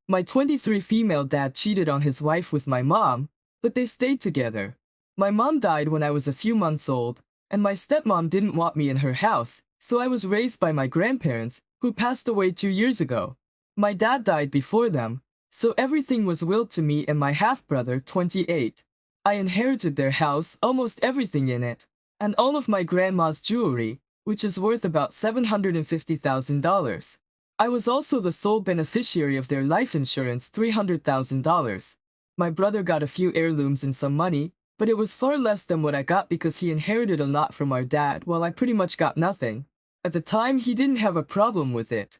My 23 female dad cheated on his wife with my mom, but they stayed together. My mom died when I was a few months old, and my stepmom didn't want me in her house, so I was raised by my grandparents, who passed away 2 years ago. My dad died before them, so everything was willed to me and my half-brother, 28. I inherited their house, almost everything in it, and all of my grandma's jewelry, which is worth about $750,000. I was also the sole beneficiary of their life insurance, $300,000. My brother got a few heirlooms and some money, but it was far less than what I got because he inherited a lot from our dad while I pretty much got nothing. At the time, he didn't have a problem with it.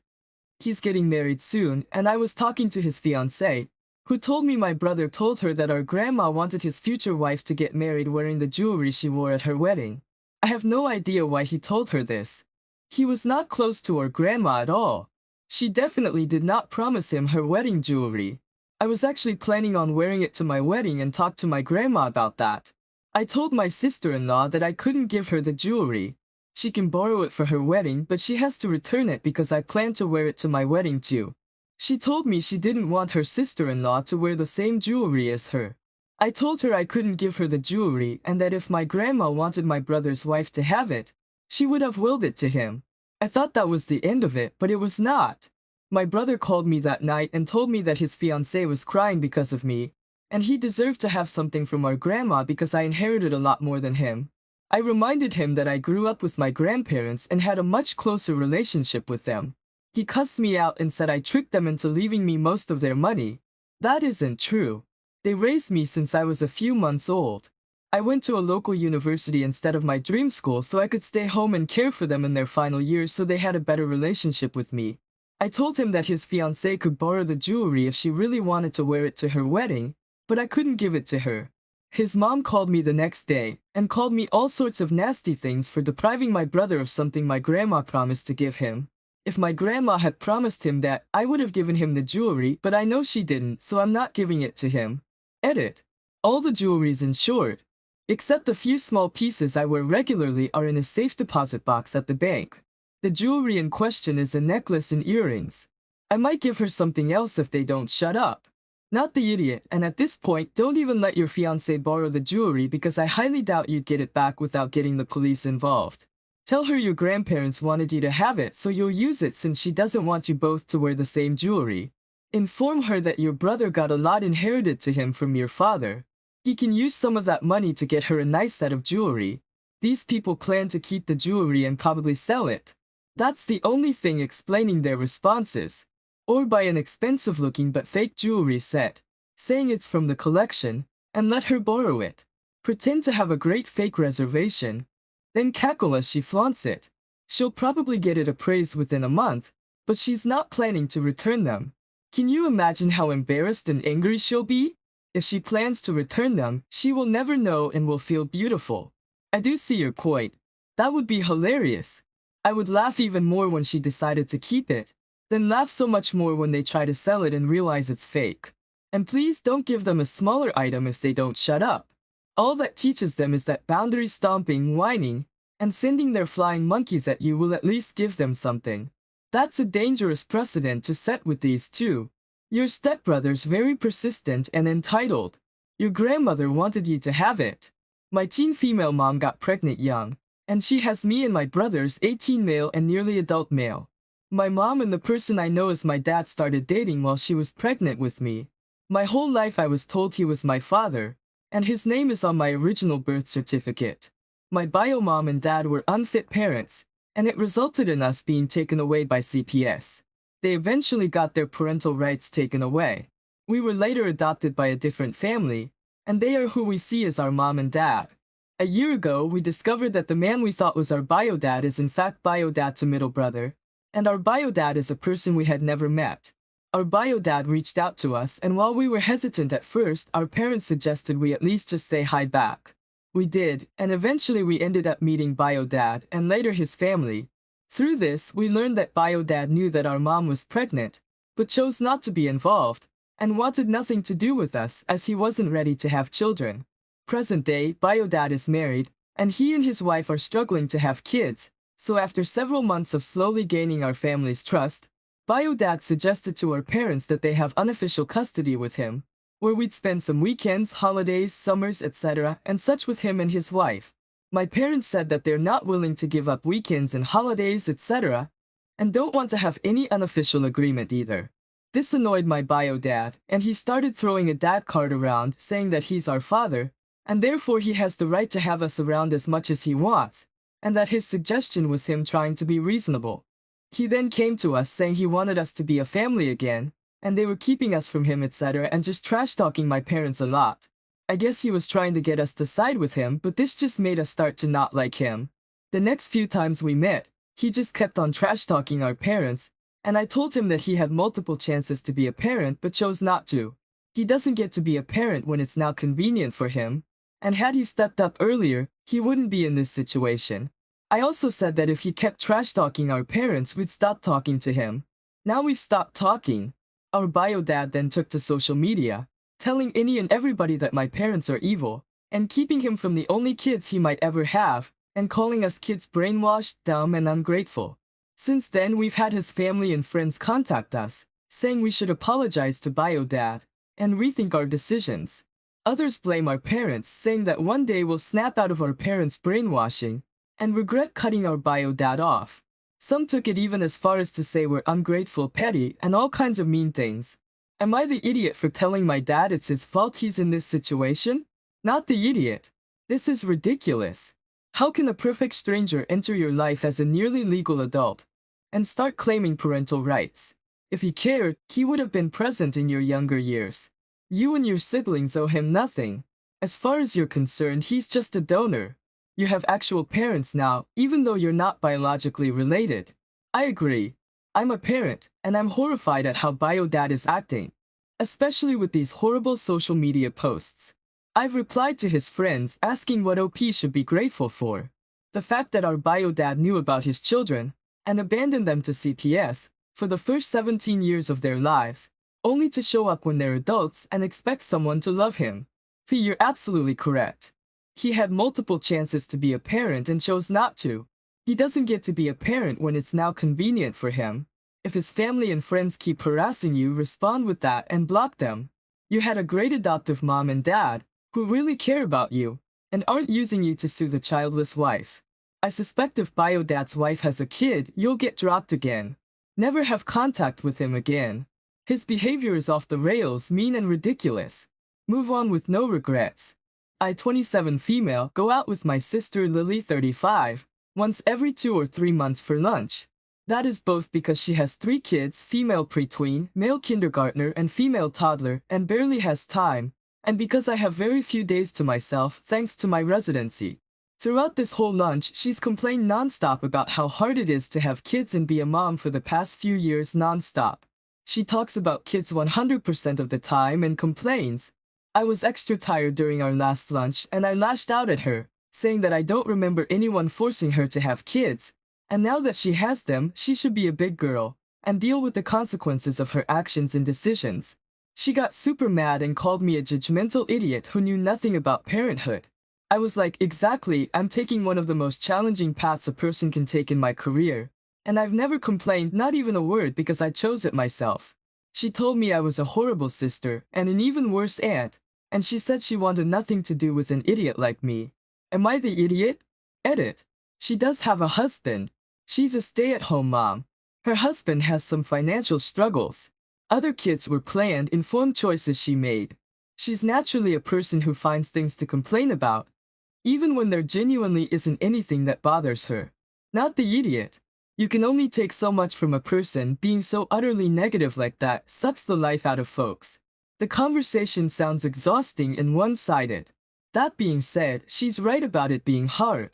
He's getting married soon, and I was talking to his fiancée, who told me my brother told her that our grandma wanted his future wife to get married wearing the jewelry she wore at her wedding. I have no idea why he told her this. He was not close to our grandma at all. She definitely did not promise him her wedding jewelry. I was actually planning on wearing it to my wedding and talked to my grandma about that. I told my sister-in-law that I couldn't give her the jewelry. She can borrow it for her wedding, but she has to return it because I plan to wear it to my wedding too. She told me she didn't want her sister-in-law to wear the same jewelry as her. I told her I couldn't give her the jewelry and that if my grandma wanted my brother's wife to have it, she would have willed it to him. I thought that was the end of it, but it was not. My brother called me that night and told me that his fiancée was crying because of me, and he deserved to have something from our grandma because I inherited a lot more than him. I reminded him that I grew up with my grandparents and had a much closer relationship with them. He cussed me out and said I tricked them into leaving me most of their money. That isn't true. They raised me since I was a few months old. I went to a local university instead of my dream school so I could stay home and care for them in their final years so they had a better relationship with me. I told him that his fiancée could borrow the jewelry if she really wanted to wear it to her wedding, but I couldn't give it to her. His mom called me the next day and called me all sorts of nasty things for depriving my brother of something my grandma promised to give him. If my grandma had promised him that, I would have given him the jewelry, but I know she didn't, so I'm not giving it to him. Edit. All the jewelry's insured. Except a few small pieces I wear regularly are in a safe deposit box at the bank. The jewelry in question is a necklace and earrings. I might give her something else if they don't shut up. Not the idiot, and at this point, don't even let your fiancé borrow the jewelry because I highly doubt you'd get it back without getting the police involved. Tell her your grandparents wanted you to have it so you'll use it since she doesn't want you both to wear the same jewelry. Inform her that your brother got a lot inherited to him from your father. He can use some of that money to get her a nice set of jewelry. These people plan to keep the jewelry and probably sell it. That's the only thing explaining their responses. Or buy an expensive-looking but fake jewelry set, saying it's from the collection, and let her borrow it. Pretend to have a great fake reservation. Then cackle as she flaunts it. She'll probably get it appraised within a month, but she's not planning to return them. Can you imagine how embarrassed and angry she'll be? If she plans to return them, she will never know and will feel beautiful. I do see your point. That would be hilarious. I would laugh even more when she decided to keep it, then laugh so much more when they try to sell it and realize it's fake. And please don't give them a smaller item if they don't shut up. All that teaches them is that boundary stomping, whining, and sending their flying monkeys at you will at least give them something. That's a dangerous precedent to set with these two. Your stepbrother's very persistent and entitled. Your grandmother wanted you to have it. My teen female mom got pregnant young, and she has me and my brothers, 18 male and nearly adult male. My mom and the person I know as my dad started dating while she was pregnant with me. My whole life I was told he was my father, and his name is on my original birth certificate. My bio mom and dad were unfit parents, and it resulted in us being taken away by CPS. They eventually got their parental rights taken away. We were later adopted by a different family, and they are who we see as our mom and dad. A year ago, we discovered that the man we thought was our bio dad is in fact bio dad to middle brother, and our bio dad is a person we had never met. Our bio dad reached out to us, and while we were hesitant at first, our parents suggested we at least just say hi back. We did, and eventually we ended up meeting bio dad and later his family. Through this, we learned that bio dad knew that our mom was pregnant, but chose not to be involved, and wanted nothing to do with us as he wasn't ready to have children. Present day, bio dad is married, and he and his wife are struggling to have kids, so after several months of slowly gaining our family's trust, Bio Dad suggested to our parents that they have unofficial custody with him, where we'd spend some weekends, holidays, summers, etc., and such with him and his wife. My parents said that they're not willing to give up weekends and holidays, etc., and don't want to have any unofficial agreement either. This annoyed my bio dad, and he started throwing a dad card around, saying that he's our father, and therefore he has the right to have us around as much as he wants, and that his suggestion was him trying to be reasonable. He then came to us saying he wanted us to be a family again, and they were keeping us from him, etc., and just trash-talking my parents a lot. I guess he was trying to get us to side with him, but this just made us start to not like him. The next few times we met, he just kept on trash-talking our parents, and I told him that he had multiple chances to be a parent but chose not to. He doesn't get to be a parent when it's now convenient for him, and had he stepped up earlier, he wouldn't be in this situation. I also said that if he kept trash-talking our parents, we'd stop talking to him. Now we've stopped talking. Our bio dad then took to social media, telling any and everybody that my parents are evil, and keeping him from the only kids he might ever have, and calling us kids brainwashed, dumb, and ungrateful. Since then, we've had his family and friends contact us, saying we should apologize to bio dad, and rethink our decisions. Others blame our parents, saying that one day we'll snap out of our parents' brainwashing, and regret cutting our bio dad off. Some took it even as far as to say we're ungrateful, petty, and all kinds of mean things. Am I the idiot for telling my dad it's his fault he's in this situation? Not the idiot. This is ridiculous. How can a perfect stranger enter your life as a nearly legal adult and start claiming parental rights? If he cared, he would have been present in your younger years. You and your siblings owe him nothing. As far as you're concerned, he's just a donor. You have actual parents now, even though you're not biologically related. I agree. I'm a parent, and I'm horrified at how bio dad is acting, especially with these horrible social media posts. I've replied to his friends asking what OP should be grateful for. The fact that our bio dad knew about his children and abandoned them to CPS for the first 17 years of their lives, only to show up when they're adults and expect someone to love him. P, you're absolutely correct. He had multiple chances to be a parent and chose not to. He doesn't get to be a parent when it's now convenient for him. If his family and friends keep harassing you, respond with that and block them. You had a great adoptive mom and dad who really care about you and aren't using you to sue the childless wife. I suspect if bio dad's wife has a kid, you'll get dropped again. Never have contact with him again. His behavior is off the rails, mean and ridiculous. Move on with no regrets. I, 27 female, go out with my sister Lily, 35, once every 2 or 3 months for lunch. That is both because she has 3 kids, female pretween, male kindergartner, and female toddler, and barely has time, and because I have very few days to myself thanks to my residency. Throughout this whole lunch, she's complained nonstop about how hard it is to have kids and be a mom for the past few years nonstop. She talks about kids 100% of the time and complains. I was extra tired during our last lunch and I lashed out at her, saying that I don't remember anyone forcing her to have kids, and now that she has them, she should be a big girl and deal with the consequences of her actions and decisions. She got super mad and called me a judgmental idiot who knew nothing about parenthood. I was like, exactly, I'm taking one of the most challenging paths a person can take in my career, and I've never complained, not even a word, because I chose it myself. She told me I was a horrible sister and an even worse aunt, and she said she wanted nothing to do with an idiot like me. Am I the idiot? Edit. She does have a husband. She's a stay-at-home mom. Her husband has some financial struggles. Other kids were planned, informed choices she made. She's naturally a person who finds things to complain about, even when there genuinely isn't anything that bothers her. Not the idiot. You can only take so much from a person. Being so utterly negative like that sucks the life out of folks. The conversation sounds exhausting and one-sided. That being said, she's right about it being hard.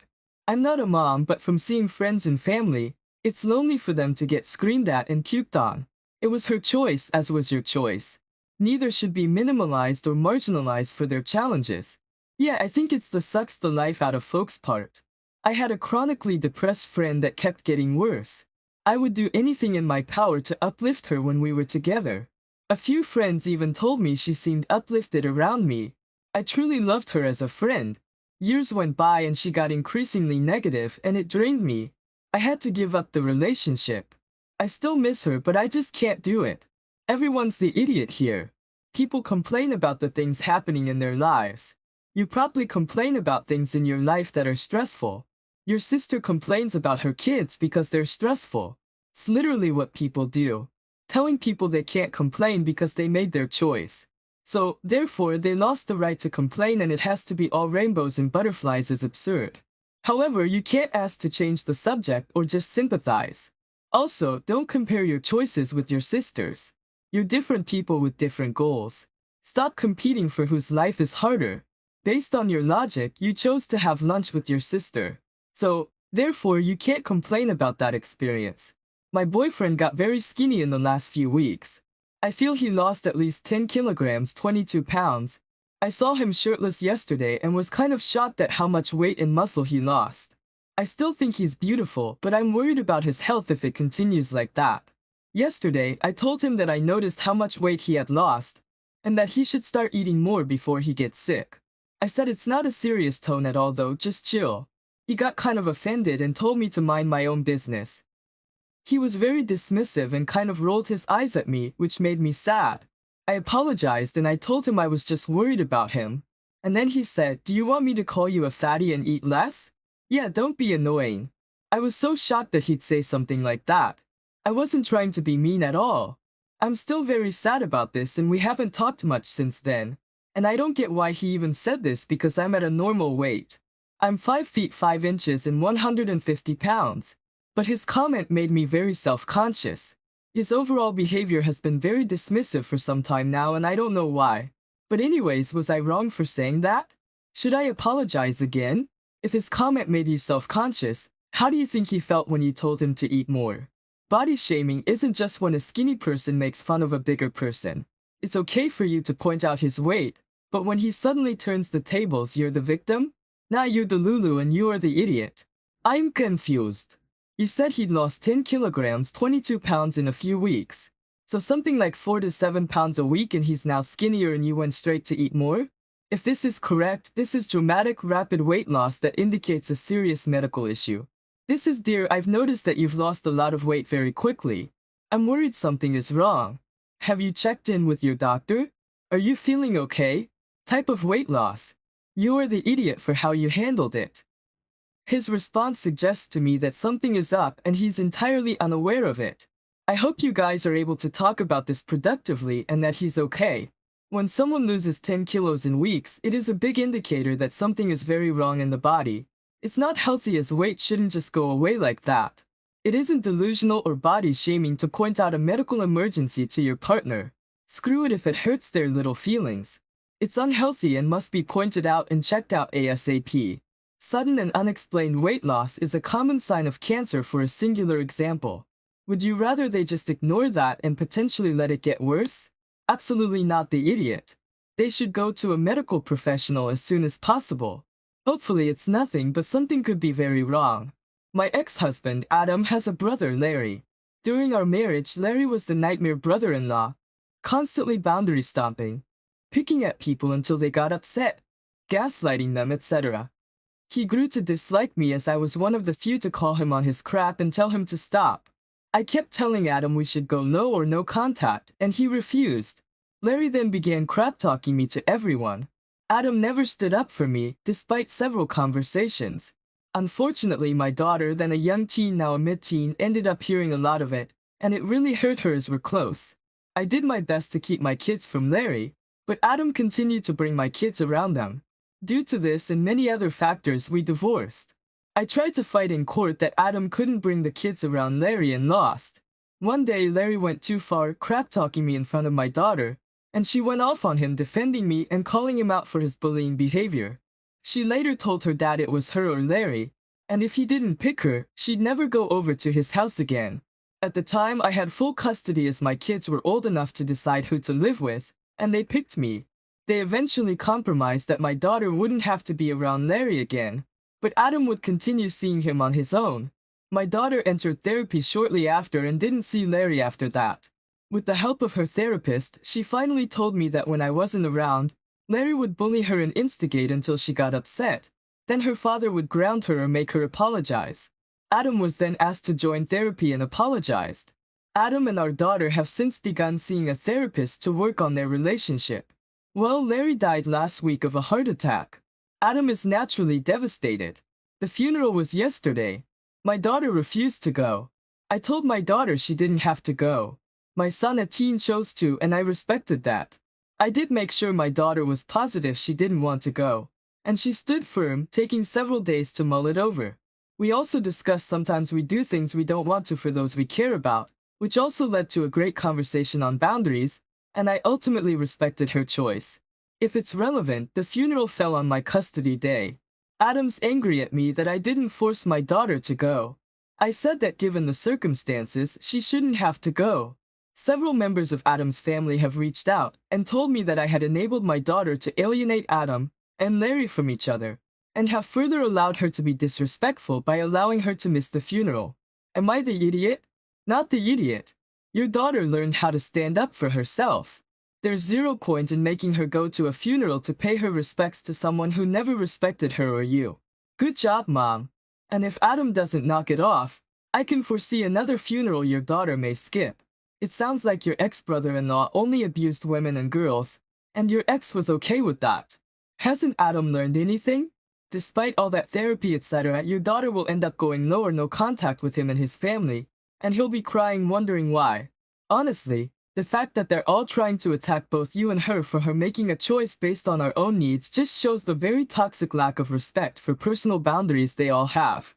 I'm not a mom, but from seeing friends and family, it's lonely for them to get screamed at and puked on. It was her choice, as was your choice. Neither should be minimalized or marginalized for their challenges. Yeah, I think it's the sucks the life out of folks part. I had a chronically depressed friend that kept getting worse. I would do anything in my power to uplift her when we were together. A few friends even told me she seemed uplifted around me. I truly loved her as a friend. Years went by and she got increasingly negative and it drained me. I had to give up the relationship. I still miss her, but I just can't do it. Everyone's the idiot here. People complain about the things happening in their lives. You probably complain about things in your life that are stressful. Your sister complains about her kids because they're stressful. It's literally what people do. Telling people they can't complain because they made their choice. So, therefore, they lost the right to complain, and it has to be all rainbows and butterflies is absurd. However, you can't ask to change the subject or just sympathize. Also, don't compare your choices with your sister's. You're different people with different goals. Stop competing for whose life is harder. Based on your logic, you chose to have lunch with your sister. So, therefore, you can't complain about that experience. My boyfriend got very skinny in the last few weeks. I feel he lost at least 10 kilograms, 22 pounds. I saw him shirtless yesterday and was kind of shocked at how much weight and muscle he lost. I still think he's beautiful, but I'm worried about his health if it continues like that. Yesterday, I told him that I noticed how much weight he had lost, and that he should start eating more before he gets sick. I said it's not a serious tone at all though, just chill. He got kind of offended and told me to mind my own business. He was very dismissive and kind of rolled his eyes at me, which made me sad. I apologized and I told him I was just worried about him. And then he said, "Do you want me to call you a fatty and eat less?" Yeah, don't be annoying. I was so shocked that he'd say something like that. I wasn't trying to be mean at all. I'm still very sad about this and we haven't talked much since then. And I don't get why he even said this because I'm at a normal weight. I'm 5 feet 5 inches and 150 pounds. But his comment made me very self-conscious. His overall behavior has been very dismissive for some time now and I don't know why. But anyways, was I wrong for saying that? Should I apologize again? If his comment made you self-conscious, how do you think he felt when you told him to eat more? Body shaming isn't just when a skinny person makes fun of a bigger person. It's okay for you to point out his weight, but when he suddenly turns the tables, you're the victim? Now you're the Lulu and you are the idiot. I'm confused. You said he'd lost 10 kilograms, 22 pounds in a few weeks. So something like 4 to 7 pounds a week and he's now skinnier and you went straight to eat more? If this is correct, this is dramatic rapid weight loss that indicates a serious medical issue. This is dear, I've noticed that you've lost a lot of weight very quickly. I'm worried something is wrong. Have you checked in with your doctor? Are you feeling okay? Type of weight loss. You are the idiot for how you handled it. His response suggests to me that something is up and he's entirely unaware of it. I hope you guys are able to talk about this productively and that he's okay. When someone loses 10 kilos in weeks, it is a big indicator that something is very wrong in the body. It's not healthy as weight shouldn't just go away like that. It isn't delusional or body shaming to point out a medical emergency to your partner. Screw it if it hurts their little feelings. It's unhealthy and must be pointed out and checked out ASAP. Sudden and unexplained weight loss is a common sign of cancer for a singular example. Would you rather they just ignore that and potentially let it get worse? Absolutely not, the idiot. They should go to a medical professional as soon as possible. Hopefully it's nothing, but something could be very wrong. My ex-husband, Adam, has a brother, Larry. During our marriage, Larry was the nightmare brother-in-law. Constantly boundary stomping. Picking at people until they got upset. Gaslighting them, etc. He grew to dislike me as I was one of the few to call him on his crap and tell him to stop. I kept telling Adam we should go low or no contact, and he refused. Larry then began crap-talking me to everyone. Adam never stood up for me, despite several conversations. Unfortunately, my daughter, then a young teen now a mid-teen, ended up hearing a lot of it, and it really hurt her as we're close. I did my best to keep my kids from Larry, but Adam continued to bring my kids around them. Due to this and many other factors, we divorced. I tried to fight in court that Adam couldn't bring the kids around Larry and lost. One day Larry went too far, crap-talking me in front of my daughter, and she went off on him, defending me and calling him out for his bullying behavior. She later told her dad it was her or Larry, and if he didn't pick her, she'd never go over to his house again. At the time, I had full custody as my kids were old enough to decide who to live with, and they picked me. They eventually compromised that my daughter wouldn't have to be around Larry again, but Adam would continue seeing him on his own. My daughter entered therapy shortly after and didn't see Larry after that. With the help of her therapist, she finally told me that when I wasn't around, Larry would bully her and instigate until she got upset. Then her father would ground her or make her apologize. Adam was then asked to join therapy and apologized. Adam and our daughter have since begun seeing a therapist to work on their relationship. Well, Larry died last week of a heart attack. Adam is naturally devastated. The funeral was yesterday. My daughter refused to go. I told my daughter she didn't have to go. My son, a teen, chose to, and I respected that. I did make sure my daughter was positive she didn't want to go, and she stood firm, taking several days to mull it over. We also discussed sometimes we do things we don't want to for those we care about, which also led to a great conversation on boundaries, and I ultimately respected her choice. If it's relevant, the funeral fell on my custody day. Adam's angry at me that I didn't force my daughter to go. I said that given the circumstances, she shouldn't have to go. Several members of Adam's family have reached out and told me that I had enabled my daughter to alienate Adam and Larry from each other, and have further allowed her to be disrespectful by allowing her to miss the funeral. Am I the idiot? Not the idiot. Your daughter learned how to stand up for herself. There's zero point in making her go to a funeral to pay her respects to someone who never respected her or you. Good job, Mom. And if Adam doesn't knock it off, I can foresee another funeral your daughter may skip. It sounds like your ex-brother-in-law only abused women and girls, and your ex was okay with that. Hasn't Adam learned anything? Despite all that therapy etc., your daughter will end up going low or no contact with him and his family, and he'll be crying wondering why. Honestly, the fact that they're all trying to attack both you and her for her making a choice based on our own needs just shows the very toxic lack of respect for personal boundaries they all have.